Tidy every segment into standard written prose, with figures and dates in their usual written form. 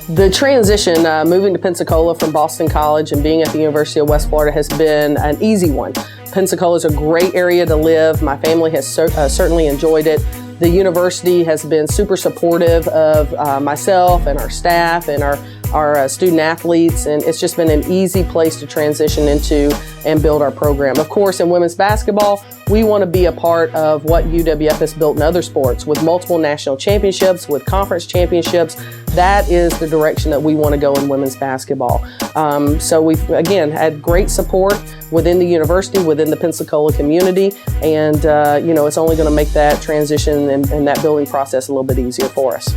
The transition, moving to Pensacola from Boston College and being at the University of West Florida, has been an easy one. Pensacola is a great area to live. My family has certainly enjoyed it. The university has been super supportive of myself and our staff and our student athletes, and it's just been an easy place to transition into and build our program. Of course, in women's basketball, we want to be a part of what UWF has built in other sports with multiple national championships, with conference championships. That is the direction that we want to go in women's basketball. So we've, again, had great support within the university, within the Pensacola community, and it's only going to make that transition and that building process a little bit easier for us.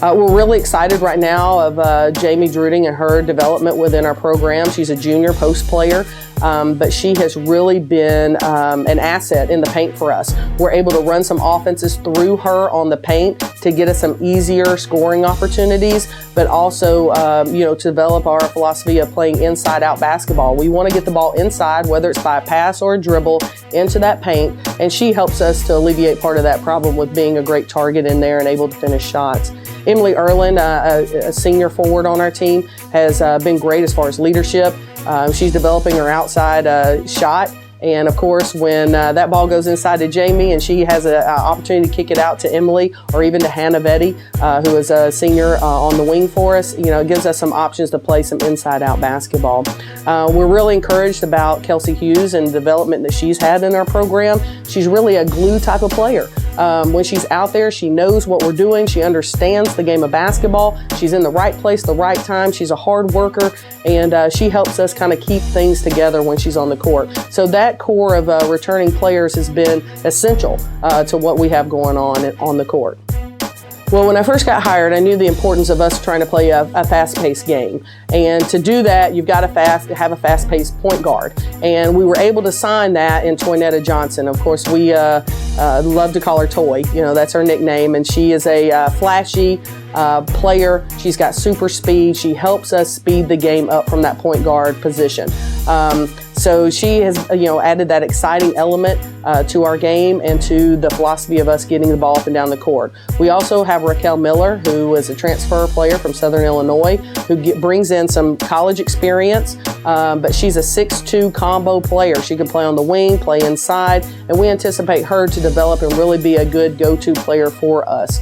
We're really excited right now of Jamie Druding and her development within our program. She's a junior post player, but she has really been an asset in the paint for us. We're able to run some offenses through her on the paint to get us some easier scoring opportunities, but also to develop our philosophy of playing inside-out basketball. We want to get the ball inside, whether it's by a pass or a dribble, into that paint, and she helps us to alleviate part of that problem with being a great target in there and able to finish shots. Emily Erlin, a senior forward on our team, has been great as far as leadership. She's developing her outside shot. And of course, when that ball goes inside to Jamie and she has an opportunity to kick it out to Emily or even to Hannah Vetty, who is a senior on the wing for us, it gives us some options to play some inside-out basketball. We're really encouraged about Kelsey Hughes and the development that she's had in our program. She's really a glue type of player. When she's out there, she knows what we're doing. She understands the game of basketball. She's in the right place, the right time. She's a hard worker, and she helps us kind of keep things together when she's on the court. So that core of returning players has been essential to what we have going on the court. Well, when I first got hired, I knew the importance of us trying to play a fast-paced game. And to do that, you've got to have a fast-paced point guard. And we were able to sign that in Toynetta Johnson. Of course, we love to call her Toy. That's her nickname. And she is a flashy player. She's got super speed. She helps us speed the game up from that point guard position. So she has, added that exciting element to our game and to the philosophy of us getting the ball up and down the court. We also have Raquel Miller, who is a transfer player from Southern Illinois, who brings in some college experience, but she's a 6'2" combo player. She can play on the wing, play inside, and we anticipate her to develop and really be a good go-to player for us.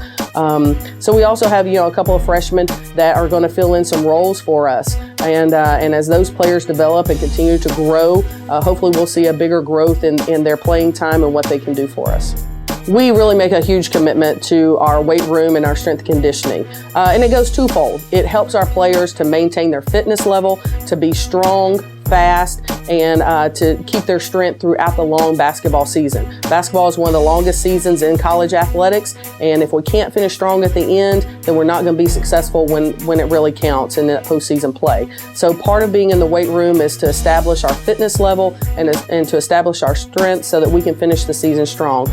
So we also have, a couple of freshmen that are going to fill in some roles for us. And as those players develop and continue to grow, hopefully we'll see a bigger growth in their playing time and what they can do for us. We really make a huge commitment to our weight room and our strength conditioning. And it goes twofold. It helps our players to maintain their fitness level, to be strong, fast, and to keep their strength throughout the long basketball season. Basketball is one of the longest seasons in college athletics, and if we can't finish strong at the end, then we're not going to be successful when it really counts in that postseason play. So part of being in the weight room is to establish our fitness level and to establish our strength so that we can finish the season strong.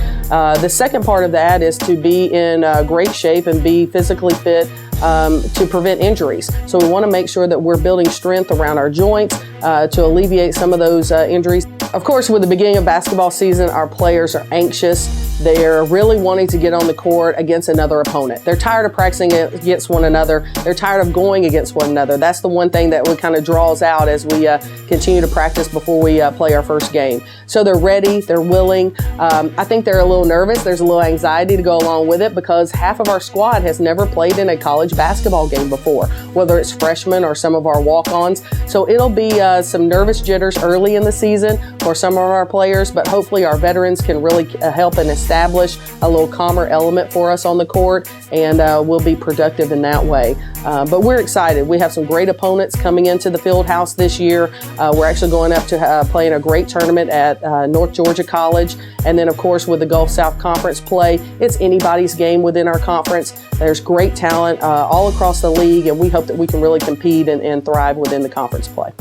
The second part of that is to be in great shape and be physically fit to prevent injuries. So we want to make sure that we're building strength around our joints to alleviate some of those injuries. Of course, with the beginning of basketball season, our players are anxious. They're really wanting to get on the court against another opponent. They're tired of practicing against one another. They're tired of going against one another. That's the one thing that kind of draws out as we continue to practice before we play our first game. So they're ready, they're willing. I think they're a little nervous. There's a little anxiety to go along with it because half of our squad has never played in a college basketball game before, whether it's freshmen or some of our walk-ons. So it'll be some nervous jitters early in the season for some of our players, but hopefully our veterans can really help and establish a little calmer element for us on the court, and we'll be productive in that way. But we're excited. We have some great opponents coming into the field house this year. We're actually going up to play in a great tournament at North Georgia College. And then, of course, with the Gulf South Conference play, it's anybody's game within our conference. There's great talent all across the league, and we hope that we can really compete and thrive within the conference play.